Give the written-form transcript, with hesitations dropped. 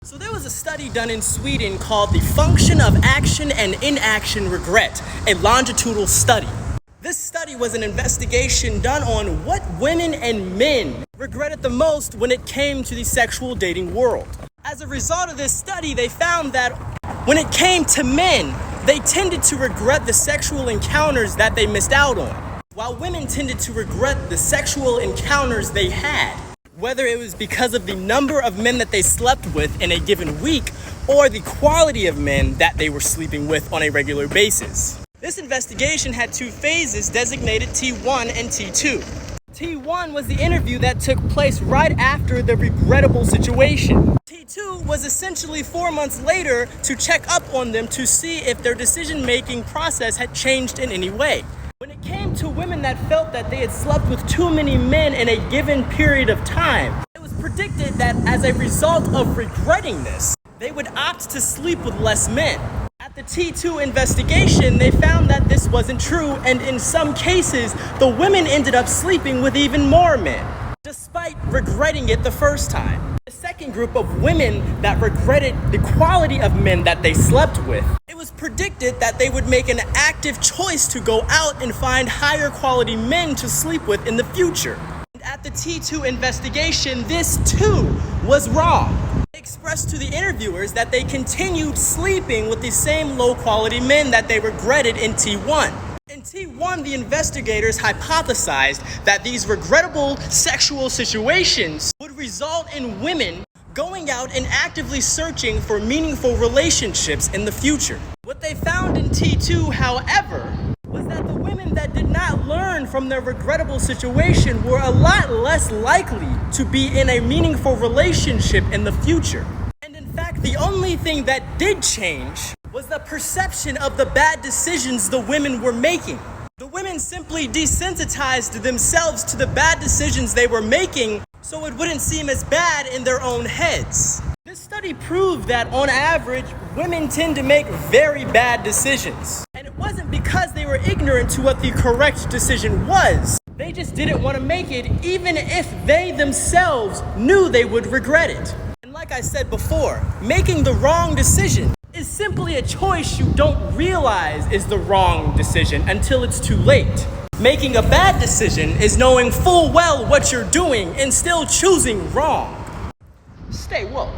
So there was a study done in Sweden called the Function of Action and Inaction Regret, a longitudinal study. This study was an investigation done on what women and men regretted the most when it came to the sexual dating world. As a result of this study, they found that when it came to men, they tended to regret the sexual encounters that they missed out on, while women tended to regret the sexual encounters they had, whether it was because of the number of men that they slept with in a given week or the quality of men that they were sleeping with on a regular basis. This investigation had two phases designated T1 and T2. T1 was the interview that took place right after the regrettable situation. T2 was essentially 4 months later to check up on them to see if their decision-making process had changed in any way. When it came to women that felt that they had slept with too many men in a given period of time, it was predicted that as a result of regretting this, they would opt to sleep with less men. At the T2 investigation, they found that this wasn't true, and in some cases, the women ended up sleeping with even more men, despite regretting it the first time. The second group of women that regretted the quality of men that they slept with, it was predicted that they would make an active choice to go out and find higher quality men to sleep with in the future. And at the T2 investigation, this too was wrong. They expressed to the interviewers that they continued sleeping with the same low-quality men that they regretted in T1. In T1, the investigators hypothesized that these regrettable sexual situations would result in women going out and actively searching for meaningful relationships in the future. What they found in T2, however, was that the women that did not learn from their regrettable situation were a lot less likely to be in a meaningful relationship in the future. And in fact, the only thing that did change was the perception of the bad decisions the women were making. The women simply desensitized themselves to the bad decisions they were making so it wouldn't seem as bad in their own heads. This study proved that on average, women tend to make very bad decisions. And it wasn't because they were ignorant to what the correct decision was. They just didn't want to make it even if they themselves knew they would regret it. And like I said before, making the wrong decision is simply a choice you don't realize is the wrong decision until it's too late. Making a bad decision is knowing full well what you're doing and still choosing wrong. Stay woke.